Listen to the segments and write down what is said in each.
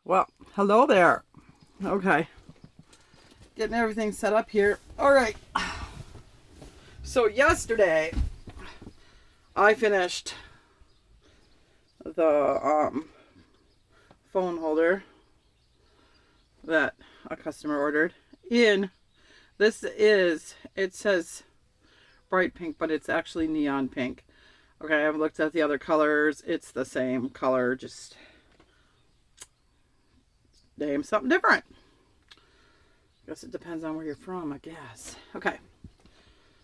Well, hello there. Okay. Getting everything set up here. All right. So yesterday I finished the phone holder that a customer ordered in. It says bright pink, but it's actually neon pink. Okay, I've looked at the other colors. It's the same color, just name something different. Guess it depends on where you're from, I guess. Okay.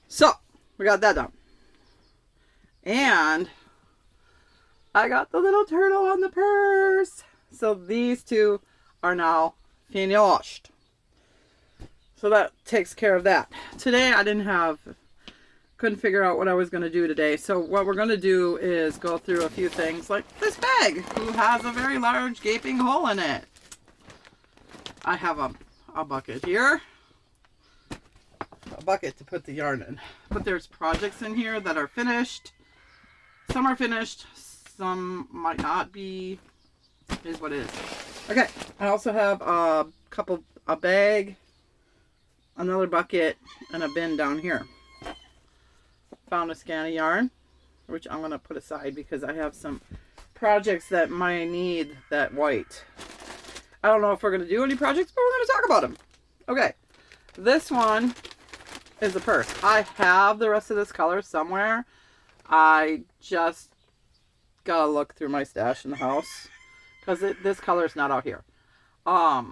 So, we got that done. And I got the little turtle on the purse. So these two are now finished. So that takes care of that. Today I couldn't figure out what I was going to do today. So what we're going to do is go through a few things like this bag, who has a very large gaping hole in it. I have a bucket here. A bucket to put the yarn in. But there's projects in here that are finished. Some are finished. Some might not be. Is what it is. Okay. I also have a bag, another bucket, and a bin down here. Found a skein of yarn, which I'm going to put aside because I have some projects that might need that white. I don't know if we're going to do any projects, but we're going to talk about them. Okay. This one is a purse. I have the rest of this color somewhere. I just got to look through my stash in the house because this color is not out here. I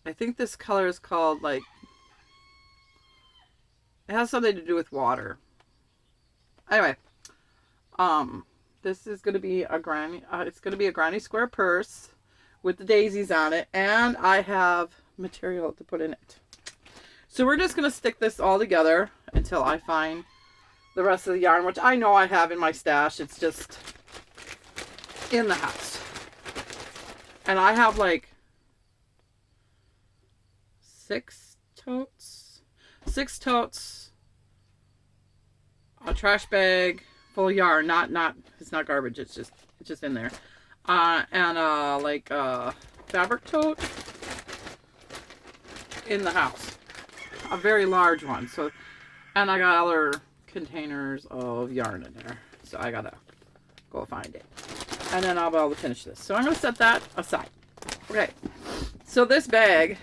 think this color is called, like, it has something to do with water. Anyway, this is going to be a granny. It's going to be a granny square purse with the daisies on it, and I have material to put in it. So we're just going to stick this all together until I find the rest of the yarn, which I know I have in my stash. It's just in the house, and I have like 6 totes, a trash bag full of yarn, not it's not garbage, it's just in there, and like a fabric tote in the house, a very large one. So, and I got other containers of yarn in there, so I gotta go find it, and then I'll be able to finish this. So I'm gonna set that aside. Okay, so this bag,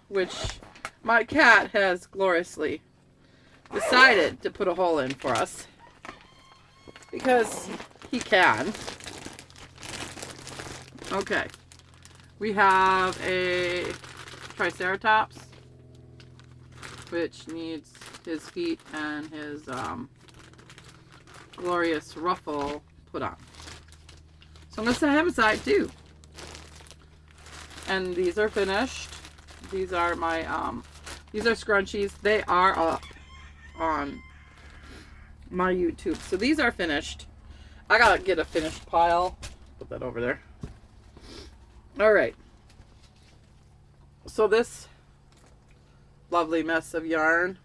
which my cat has gloriously decided to put a hole in for us because he can. Okay, we have a triceratops, which needs his feet and his glorious ruffle put on. So I'm going to set him aside too. And these are finished. These are my these are scrunchies. They are up on my YouTube. So these are finished. I gotta get a finished pile. Put that over there. Alright. So this lovely mess of yarn,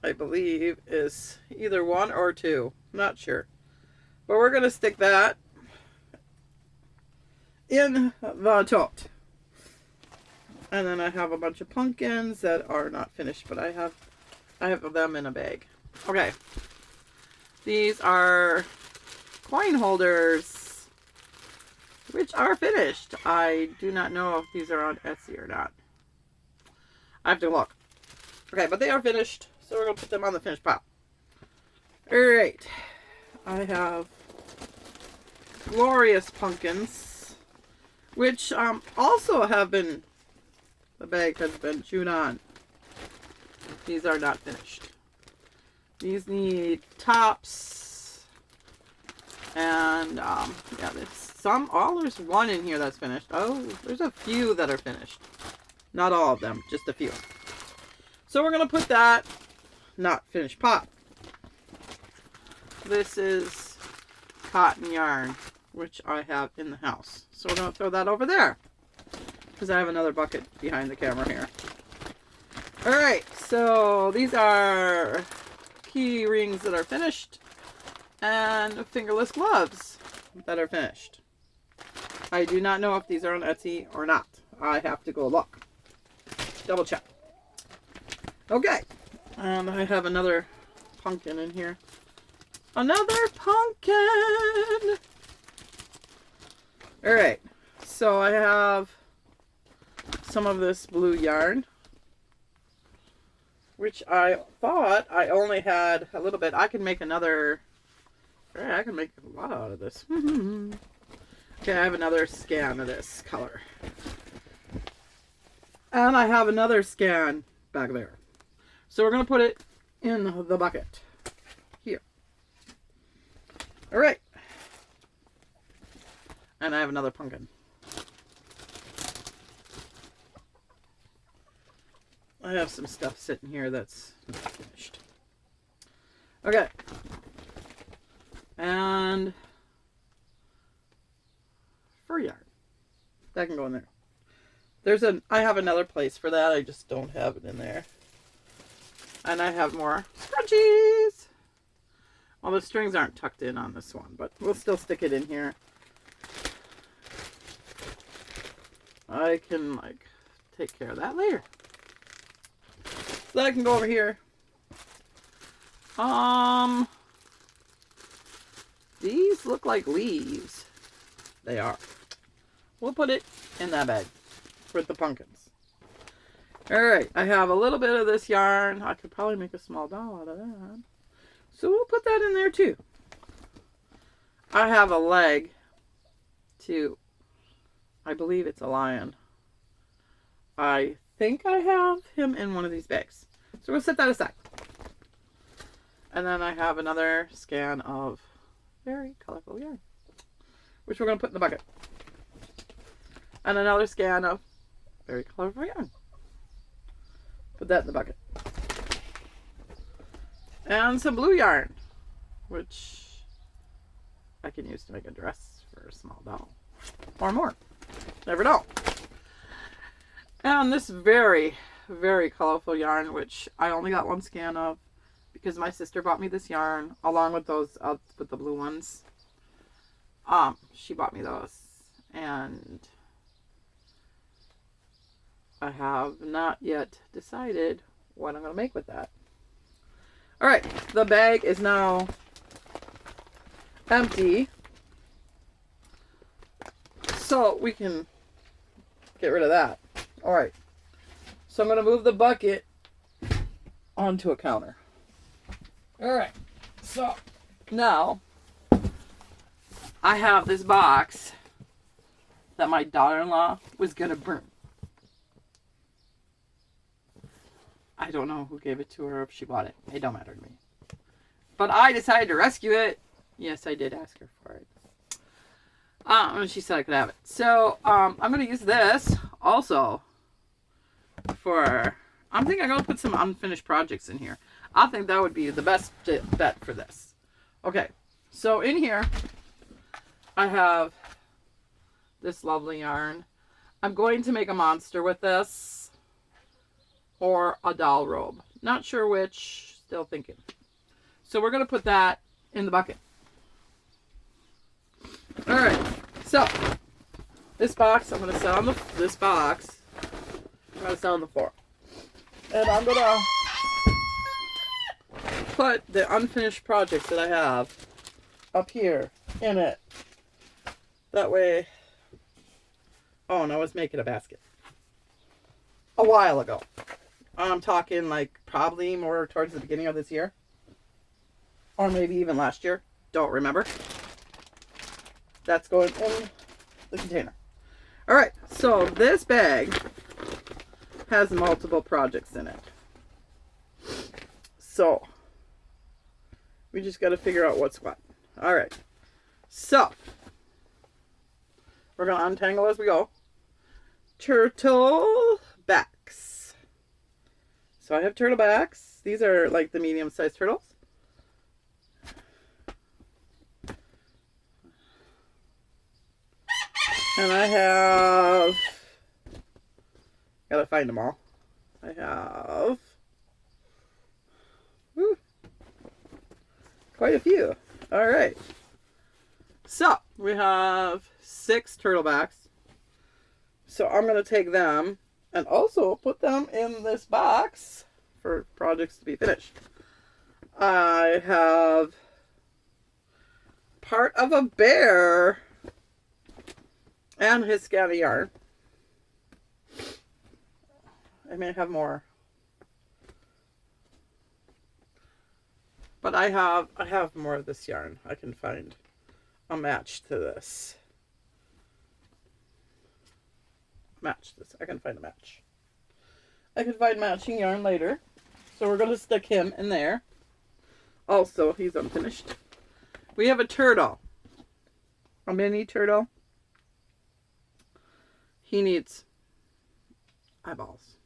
I believe, is either 1 or 2. I'm not sure. But we're gonna stick that in the tote. And then I have a bunch of pumpkins that are not finished, but I have them in a bag. Okay. These are coin holders, which are finished. I do not know if these are on Etsy or not. I have to look. Okay, but they are finished, so we're going to put them on the finished pile. Alright. I have glorious pumpkins, which also have been, the bag has been chewed on. These are not finished. These need tops, and yeah, there's one in here that's finished. Oh, there's a few that are finished. Not all of them, just a few. So we're gonna put that not finished pot. This is cotton yarn, which I have in the house. So we're gonna throw that over there because I have another bucket behind the camera here. All right, so these are key rings that are finished and fingerless gloves that are finished. I do not know if these are on Etsy or not. I have to go look. Double check. Okay. And I have another pumpkin in here. Another pumpkin! Alright. So I have some of this blue yarn, which I thought I only had a little bit. I can make another. Alright, I can make a lot out of this. Okay, I have another skein of this color. And I have another skein back there. So we're going to put it in the bucket. Here. Alright. And I have another pumpkin. I have some stuff sitting here that's not finished. Okay. And fur yarn. That can go in there. I have another place for that. I just don't have it in there. And I have more scrunchies. Well, the strings aren't tucked in on this one, but we'll still stick it in here. I can, like, take care of that later. So that can go over here. These look like leaves. They are. We'll put it in that bag with the pumpkins. Alright, I have a little bit of this yarn. I could probably make a small doll out of that. So we'll put that in there too. I have a leg to, I believe it's a lion. I think I have him in one of these bags. So we'll set that aside. And then I have another skein of very colorful yarn, which we're going to put in the bucket. And another skein of very colorful yarn. Put that in the bucket. And some blue yarn, which I can use to make a dress for a small doll. Or more. Never know. And this very, very colorful yarn, which I only got one skein of because my sister bought me this yarn along with those, with the blue ones. She bought me those. And I have not yet decided what I'm going to make with that. Alright, the bag is now empty. So we can get rid of that. Alright, so I'm going to move the bucket onto a counter. Alright, so now I have this box that my daughter-in-law was going to burn. I don't know who gave it to her or if she bought it. It don't matter to me. But I decided to rescue it. Yes, I did ask her for it. And she said I could have it. So, I'm going to use this also for... I'm thinking I'm going to put some unfinished projects in here. I think that would be the best bet for this. Okay, so in here, I have this lovely yarn. I'm going to make a monster with this. Or a doll robe. Not sure which. Still thinking. So we're going to put that in the bucket. Alright. So. This box, I'm going to set on this box. I'm going to set on the floor. And I'm going to put the unfinished projects that I have up here in it. That way. Oh, and I was making a basket. A while ago. I'm talking like probably more towards the beginning of this year. Or maybe even last year. Don't remember. That's going in the container. Alright, so this bag has multiple projects in it. So, we just got to figure out what's what. Alright, so, we're going to untangle as we go. Turtle backs. So I have turtle backs. These are like the medium-sized turtles. And I have... Gotta find them all. I have... Whew, quite a few. Alright. So, we have 6 turtlebacks. So I'm going to take them and also put them in this box for projects to be finished. I have part of a bear and his skein yarn. I may have more, but I have more of this yarn. I can find a match to this. I can find a match. I can find matching yarn later. So we're going to stick him in there. Also, he's unfinished. We have a turtle. A mini turtle. He needs eyeballs.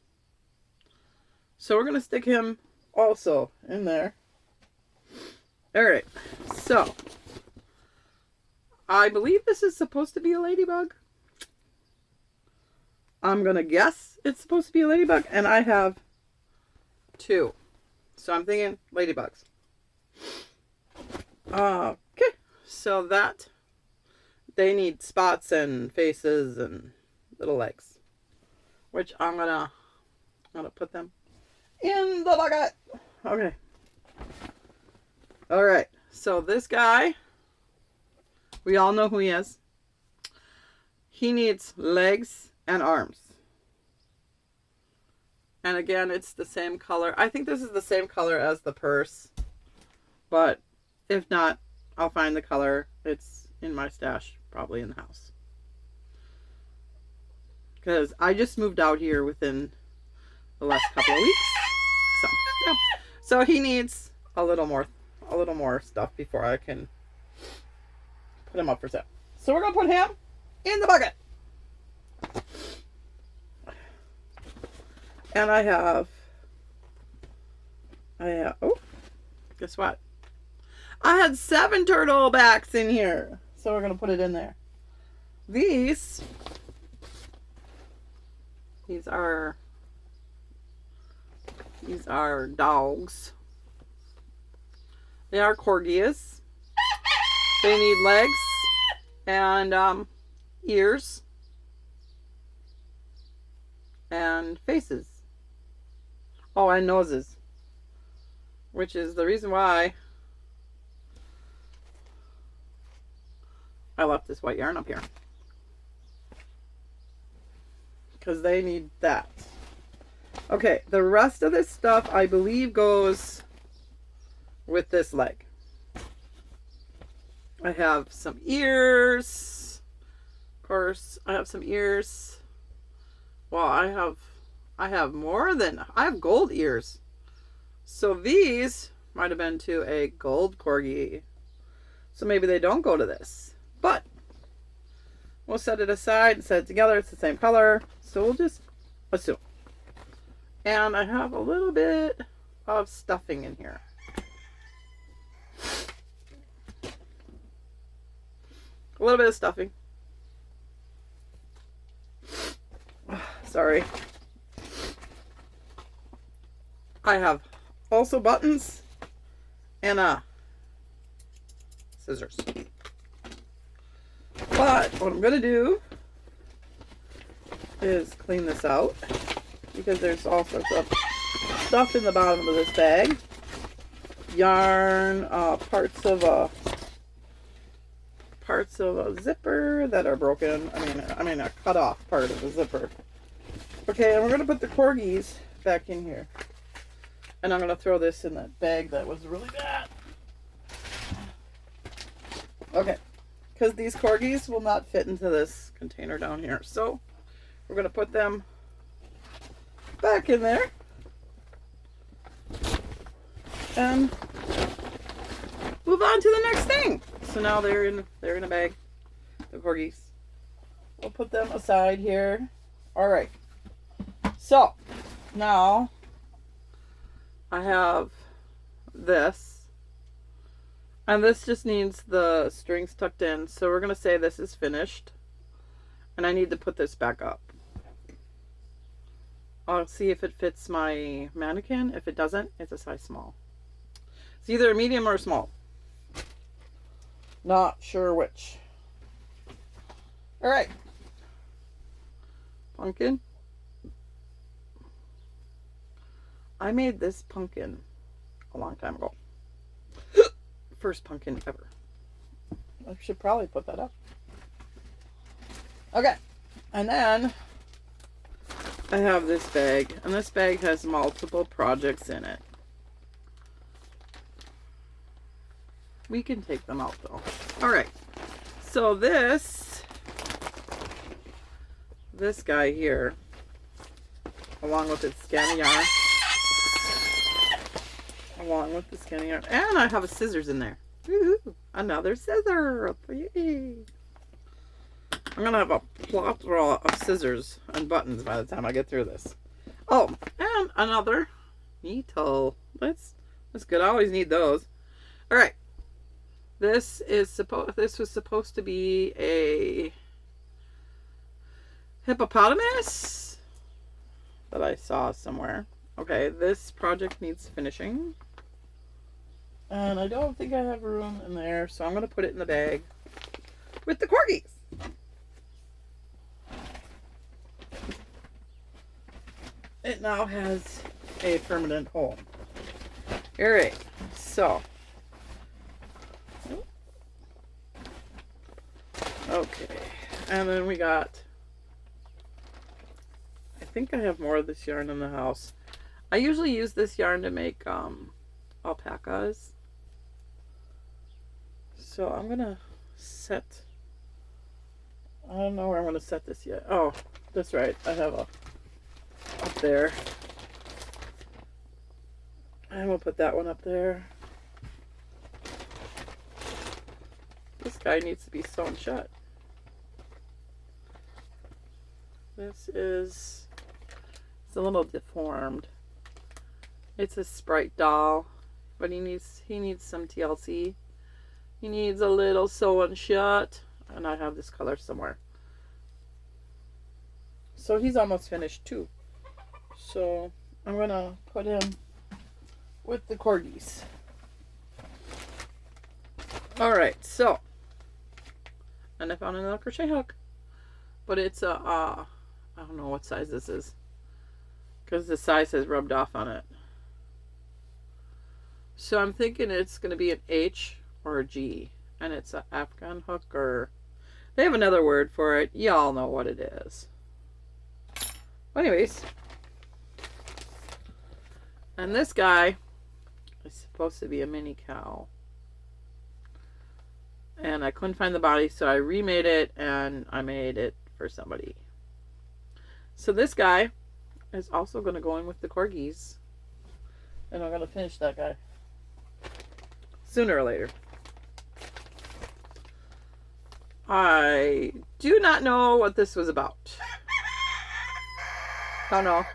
So we're going to stick him also in there. Alright. So, I believe this is supposed to be a ladybug. I'm going to guess it's supposed to be a ladybug. And I have 2. So I'm thinking ladybugs. Okay. So that, they need spots and faces and little legs. Which I'm going to put them in the bucket. Okay. Alright. So this guy, we all know who he is. He needs legs and arms. And again, it's the same color. I think this is the same color as the purse. But if not, I'll find the color. It's in my stash, probably in the house. Because I just moved out here within the last couple of weeks. So, yeah. So he needs a little more stuff before I can put him up for sale. So we're going to put him in the bucket. And I have, oh, guess what? I had 7 turtle backs in here. So we're going to put it in there. These are dogs. They are corgis. They need legs and ears and faces. Oh, and noses. Which is the reason why I left this white yarn up here. Because they need that. Okay, the rest of this stuff I believe goes with this leg. I have some ears. Of course, I have some ears. Well, I have gold ears. So these might have been to a gold corgi. So maybe they don't go to this. But we'll set it aside and set it together. It's the same color. So we'll just assume. And I have a little bit of stuffing in here. A little bit of stuffing. Sorry. I have also buttons and scissors. But what I'm going to do is clean this out because there's all sorts of stuff in the bottom of this bag. Yarn, parts of a zipper that are broken. I mean a cut off part of the zipper. Okay, and we're going to put the corgis back in here. And I'm going to throw this in that bag that was really bad. Okay, because these corgis will not fit into this container down here. So we're going to put them back in there. And move on to the next thing. So now they're in a bag, the corgis. We'll put them aside here. All right. So now I have this, and this just needs the strings tucked in. So we're going to say this is finished, and I need to put this back up. I'll see if it fits my mannequin. If it doesn't, it's a size small. It's either a medium or a small. Not sure which. All right. Pumpkin. I made this pumpkin a long time ago. First pumpkin ever. I should probably put that up. Okay. And then I have this bag. And this bag has multiple projects in it. We can take them out though. Alright. So this guy here, along with its skein yarn. And I have a scissors in there. Woo-hoo. Another scissor. Yay. I'm going to have a plethora of scissors and buttons by the time I get through this. Oh, and another needle. That's good. I always need those. All right. This was supposed to be a hippopotamus that I saw somewhere. Okay, this project needs finishing. And I don't think I have room in there, so I'm going to put it in the bag with the corgis. It now has a permanent home. Alright, so. Okay, and then we got, I think I have more of this yarn in the house. I usually use this yarn to make alpacas. So I'm gonna set, I don't know where I'm gonna set this yet. Oh, that's right, I have a up there. And we'll put that one up there. This guy needs to be sewn shut. This is, it's a little deformed. It's a Sprite doll, but he needs some TLC. He needs a little sewn shut, and I have this color somewhere. So he's almost finished too. So I'm gonna put him with the corgis. All right, so, and I found another crochet hook, but it's a I don't know what size this is, because the size has rubbed off on it. So I'm thinking it's going to be an H or a G, and it's an Afghan hook, or they have another word for it. Y'all know what it is. Anyways, and this guy is supposed to be a mini cow, and I couldn't find the body, so I remade it, and I made it for somebody. So this guy is also going to go in with the corgis, and I'm going to finish that guy sooner or later. I do not know what this was about. Don't know.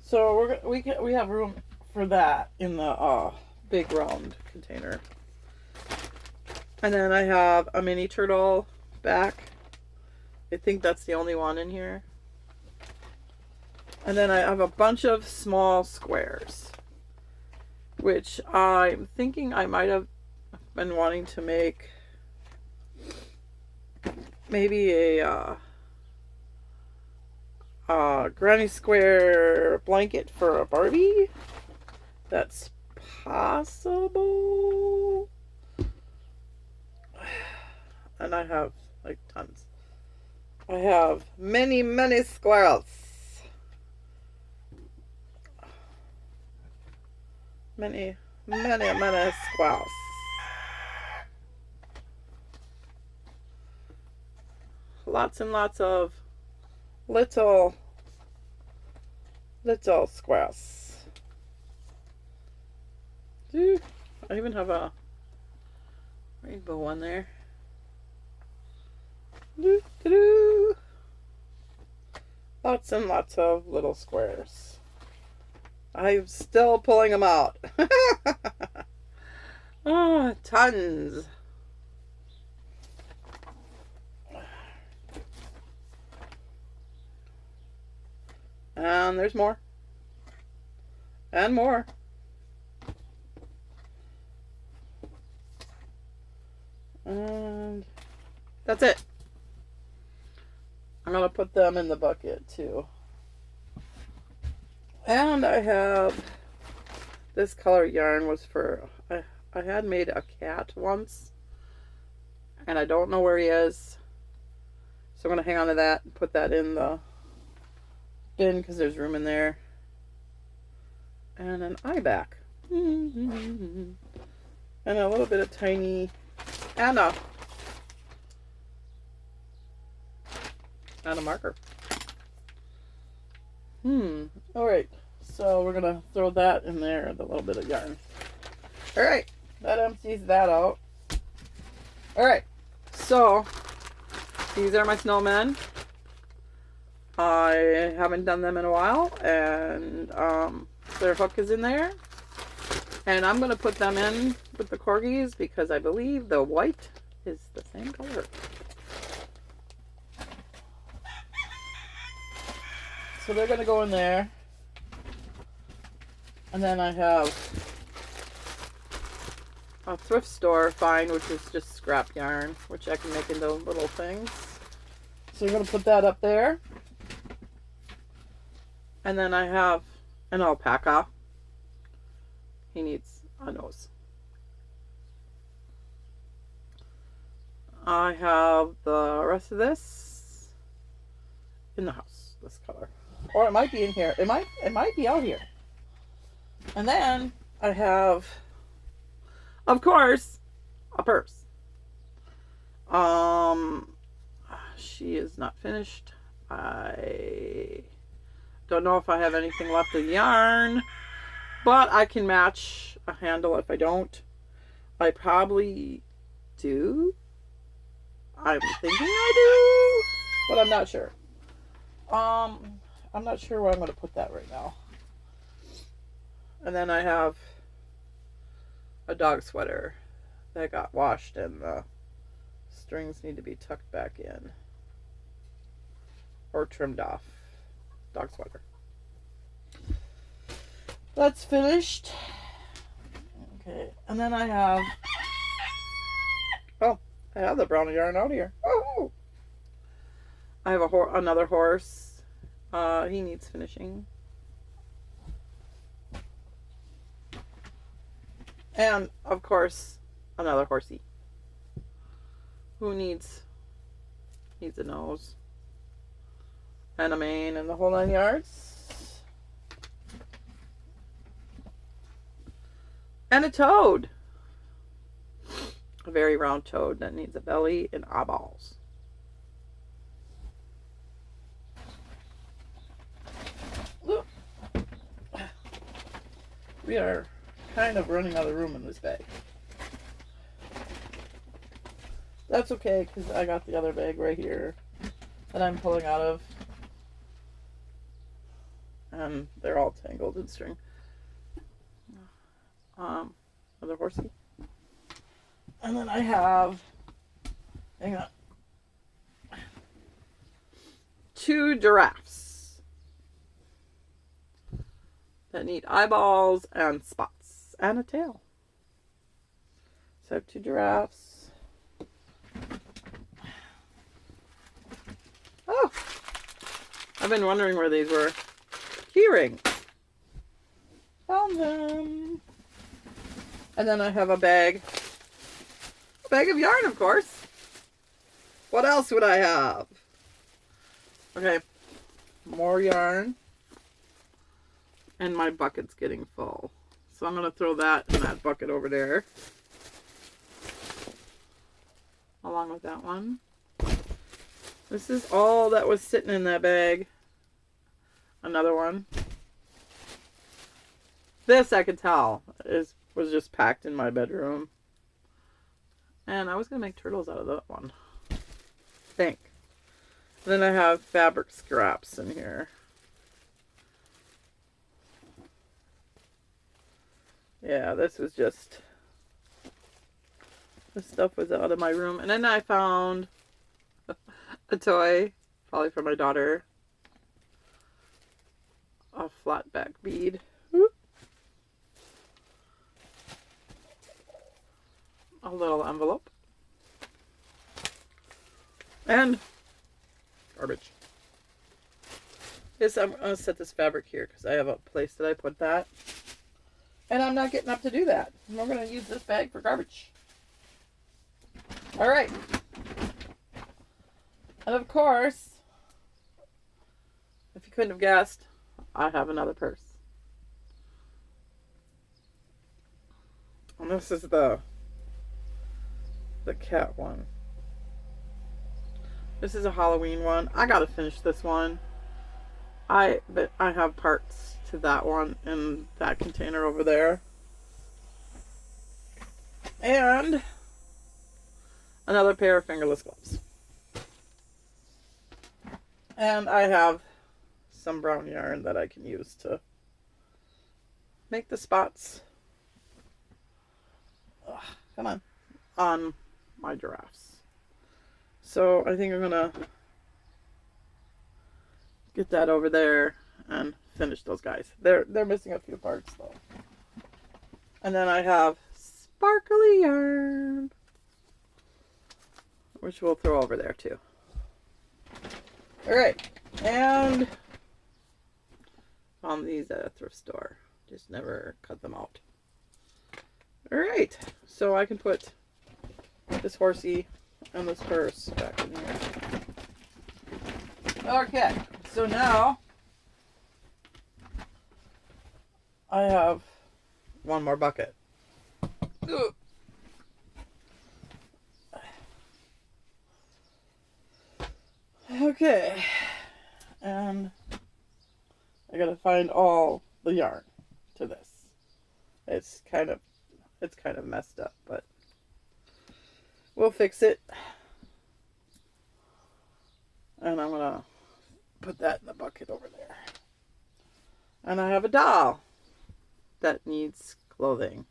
So we have room for that in the big round container. And then I have a mini turtle back. I think that's the only one in here. And then I have a bunch of small squares, which I'm thinking I might have been wanting to make maybe a granny square blanket for a Barbie. That's possible. And I have like tons. I have many, many squirrels. Many, many, many squirrels. Lots and lots of little squirrels. I even have a rainbow one there. Lots and lots of little squares. I'm still pulling them out. Oh, tons. And there's more. And more. And that's it. I'm going to put them in the bucket too. And I have this color yarn was for, I had made a cat once. And I don't know where he is. So I'm going to hang on to that and put that in the bin because there's room in there. And an eye back. And a little bit of tiny and a marker. Alright. So we're gonna throw that in there, the little bit of yarn. Alright. That empties that out. Alright. So these are my snowmen. I haven't done them in a while, and their hook is in there. And I'm going to put them in with the corgis because I believe the white is the same color. So they're going to go in there. And then I have a thrift store find, which is just scrap yarn, which I can make into little things. So we're going to put that up there. And then I have an alpaca. He needs a nose. I have the rest of this in the house, this color. Or it might be in here. It might be out here. And then I have, of course, a purse. She is not finished. I don't know if I have anything left of yarn, but I can match a handle if I don't. I probably do. I'm thinking I do, but I'm not sure. I'm not sure where I'm going to put that right now. And then I have a dog sweater that got washed and the strings need to be tucked back in or trimmed off. Dog sweater. That's finished. Okay, and then I have, oh, I have the brown yarn out here. Oh, I have another horse. He needs finishing. And of course, another horsey who needs a nose and a mane and the whole 9 yards. And a toad. A very round toad that needs a belly and eyeballs. We are kind of running out of room in this bag. That's okay, because I got the other bag right here that I'm pulling out of. And they're all tangled in string. Another horsey. And then I have, hang on, 2 giraffes that need eyeballs and spots and a tail. So I have 2 giraffes. Oh, I've been wondering where these were. Key rings. Found them. And then I have a bag of yarn, of course. What else would I have? Okay, more yarn. And my bucket's getting full. So I'm going to throw that in that bucket over there. Along with that one. This is all that was sitting in that bag. Another one. This, I could tell, was just packed in my bedroom. And I was going to make turtles out of that one. I think. Then I have fabric scraps in here. Yeah, this stuff was out of my room. And then I found a toy, probably for my daughter. A flat back bead. A little envelope. And Garbage. This, I'm going to set this fabric here because I have a place that I put that. And I'm not getting up to do that. We're going to use this bag for garbage. All right. And of course, if you couldn't have guessed, I have another purse. And this is the cat one. This is a Halloween one. I gotta finish this one. But I have parts to that one in that container over there. And another pair of fingerless gloves. And I have some brown yarn that I can use to make the spots. Come on my giraffes. So I think I'm gonna get that over there and finish those guys. They're missing a few parts though. And then I have sparkly yarn, which we'll throw over there too. All right, and found these at a thrift store. Just never cut them out. All right, so I can put this horsey and this purse back in here. Okay, so now I have one more bucket. Ugh. Okay, and I gotta find all the yarn to this. It's kind of messed up, but we'll fix it. And I'm gonna put that in the bucket over there. And I have a doll that needs clothing.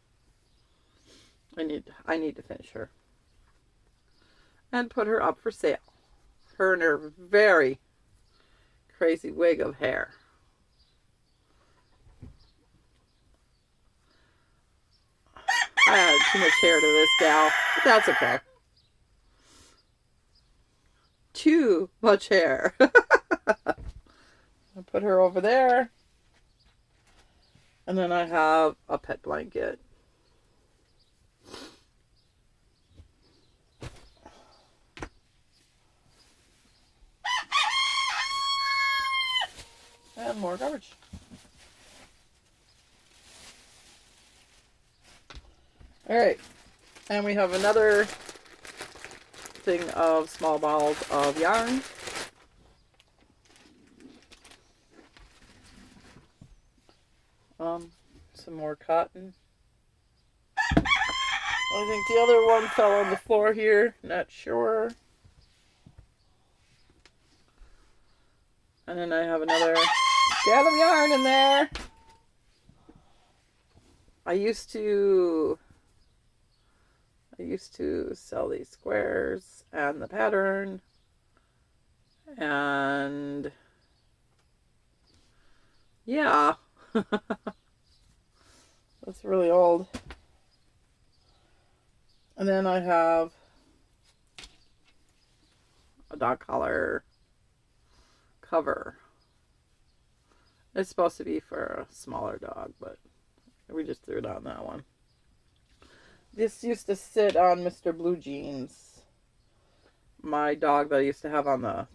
I need to finish her and put her up for sale. Her and her very crazy wig of hair. I added too much hair to this gal, but that's okay. Too much hair. I'll put her over there. And then I have a pet blanket. And more garbage. Alright. And we have another thing of small balls of yarn. Some more cotton. I think the other one fell on the floor here. Not sure. And then I have another gallon of yarn in there. I used to sell these squares and the pattern, and yeah, that's really old. And then I have a dog collar cover. It's supposed to be for a smaller dog, but we just threw it on that one. This used to sit on Mr. Blue Jeans, my dog that I used to have on a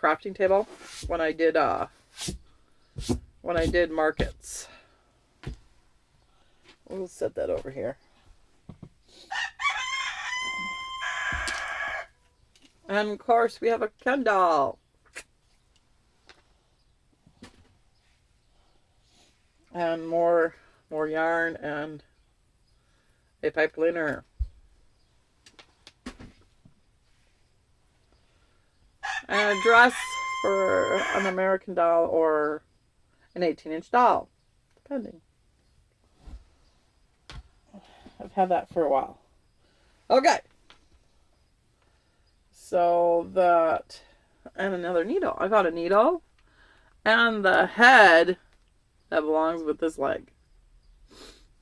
crafting table when I did markets. We'll set that over here. And of course we have a Ken doll. And more yarn and a pipe cleaner. And a dress for an American doll or an 18-inch doll, depending. I've had that for a while. Okay. So that, and another needle. I got a needle and the head that belongs with this leg.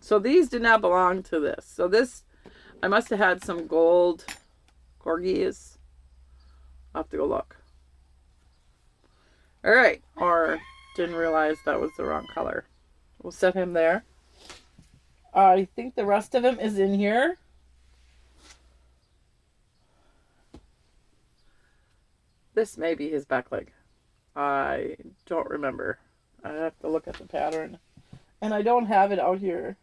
So these did not belong to this. So this, I must have had some gold corgis. I'll have to go look. All right, or didn't realize that was the wrong color. We'll set him there. I think the rest of him is in here. This may be his back leg. I don't remember. I have to look at the pattern. And I don't have it out here.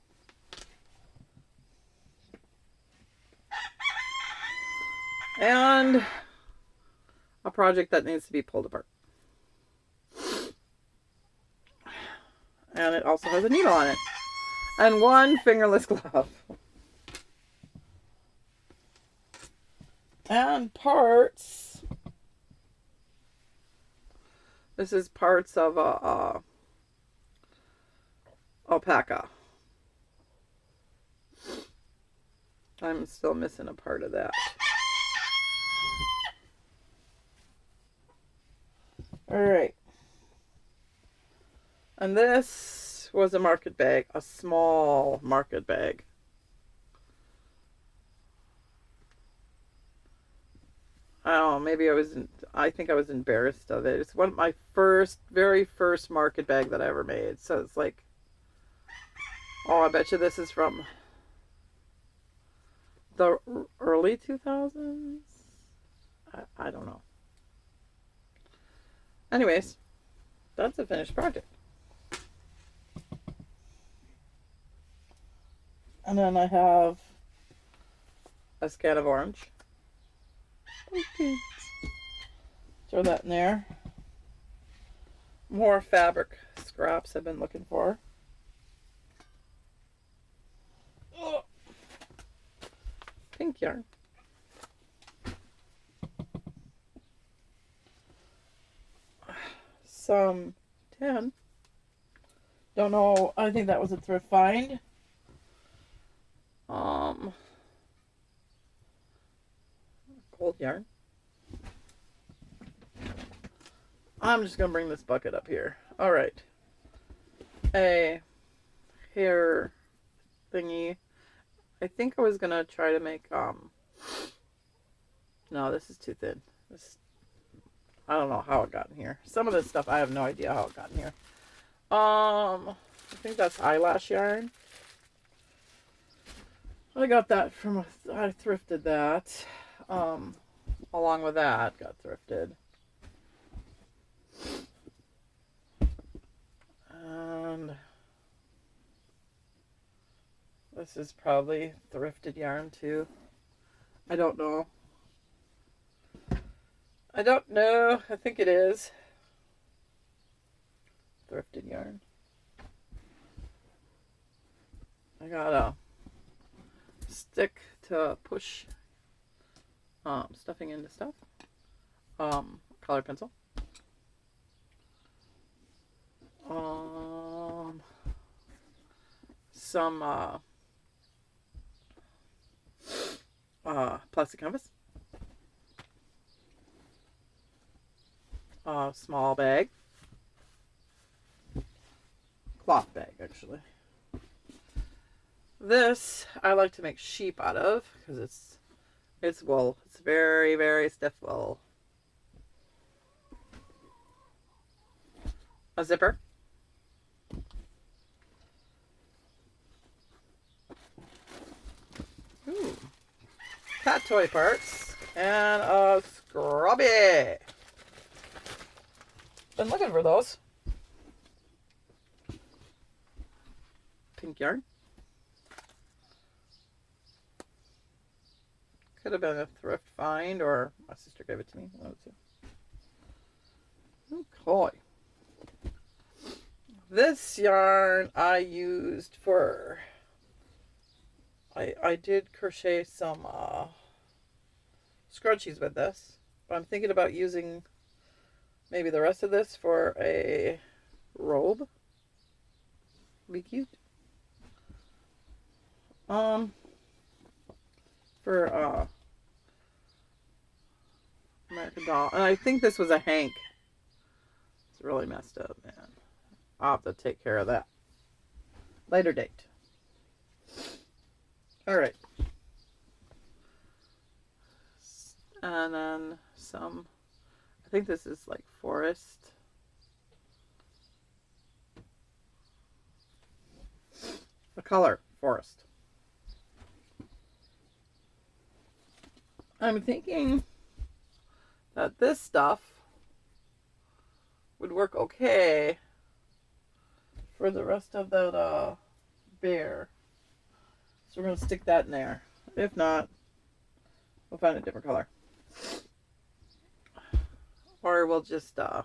And a project that needs to be pulled apart. And it also has a needle on it. And one fingerless glove. And parts. This is parts of a alpaca. I'm still missing a part of that. All right. And this was a market bag, a small market bag. I don't know, maybe I think I was embarrassed of it. It's one of my very first market bag that I ever made. So it's like, oh, I bet you this is from the early 2000s? I don't know. Anyways, that's a finished project. And then I have a skein of orange. Okay. Throw that in there. More fabric scraps I've been looking for. Oh. Pink yarn. Some tan. Don't know. I think that was a thrift find. Gold yarn. I'm just gonna bring this bucket up here. All right. A hair thingy. I think I was gonna try to make no, this is too thin. I don't know how it got in here. Some of this stuff I have no idea how it got in here. I think that's eyelash yarn. I got that I thrifted that. Along with that, got thrifted. And this is probably thrifted yarn too. I don't know. I think it is. Thrifted yarn. I got a stick to push stuffing into stuff. Color pencil. Some plastic canvas. Small bag. Cloth bag, actually. This I like to make sheep out of because it's wool. It's very, very stiff wool. A zipper. Ooh. Cat toy parts. And a scrubby. Been looking for those. Pink yarn. Could have been a thrift find or my sister gave it to me. One of the two. Okay. This yarn I used for, I did crochet some scrunchies with this, but I'm thinking about using maybe the rest of this for a robe. Be cute. For American Doll. And I think this was a hank. It's really messed up, man. I'll have to take care of that. Later date. Alright. And then some, I think this is like forest a color forest. I'm thinking that this stuff would work okay for the rest of that bear. So we're going to stick that in there. If not, we'll find a different color. Or we'll just, and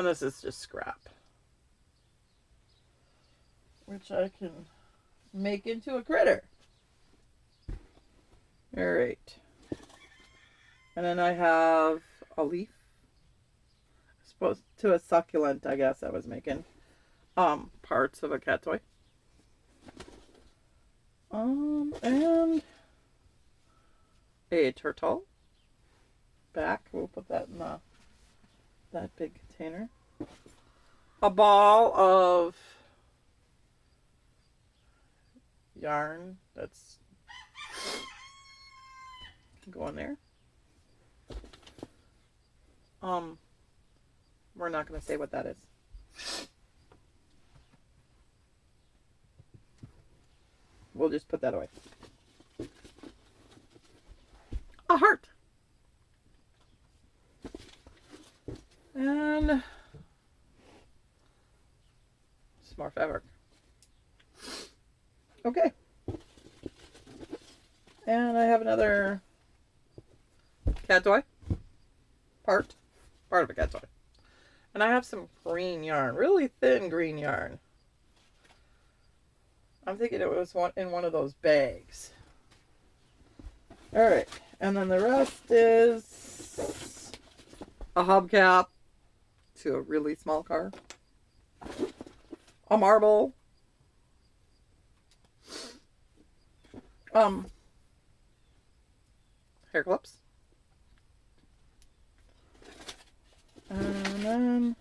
this is just scrap, which I can make into a critter. Alright. And then I have a leaf. Supposed to a succulent, I guess I was making. Parts of a cat toy. And a turtle. Back. We'll put that in that big container. A ball of yarn that's go in there. We're not going to say what that is. We'll just put that away. A heart. And some more fabric. Okay. And I have another cat toy. Part of a cat toy. And I have some green yarn, really thin green yarn. I'm thinking it was in one of those bags. Alright, and then the rest is a hubcap to a really small car. A marble. Hair clips. And then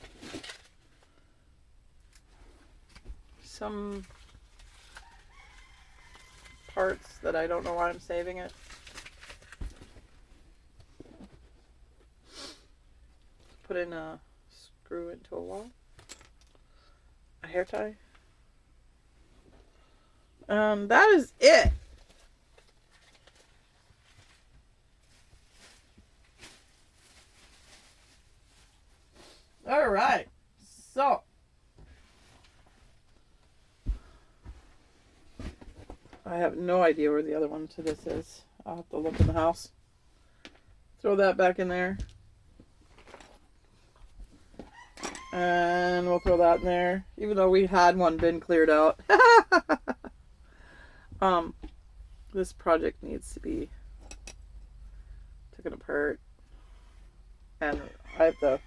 some parts that I don't know why I'm saving it. Put in a screw into a wall. A hair tie. That is it. All right. So I have no idea where the other one to this is. I'll have to look in the house. Throw that back in there. And we'll throw that in there. Even though we had one bin cleared out. This project needs to be taken apart. And I have to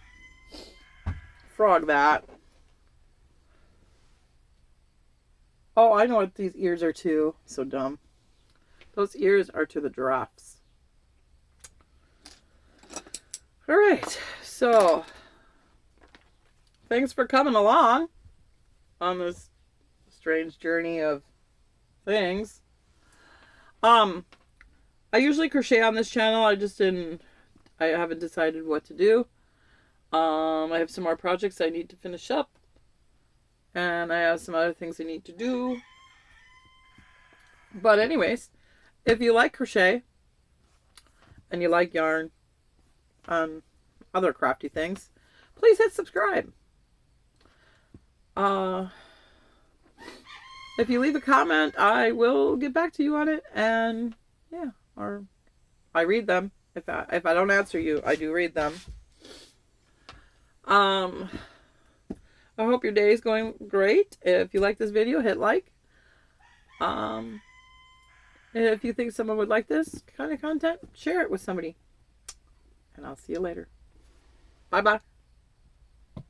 frog that. Oh, I know what these ears are to. So dumb. Those ears are to the giraffes. Alright, so thanks for coming along on this strange journey of things. I usually crochet on this channel. I haven't decided what to do. I have some more projects I need to finish up. And I have some other things I need to do. But anyways, if you like crochet and you like yarn and other crafty things, please hit subscribe. If you leave a comment, I will get back to you on it. And yeah, or I read them. If I don't answer you, I do read them. I hope your day is going great. If you like this video, hit like. And if you think someone would like this kind of content, share it with somebody. And I'll see you later. Bye-bye.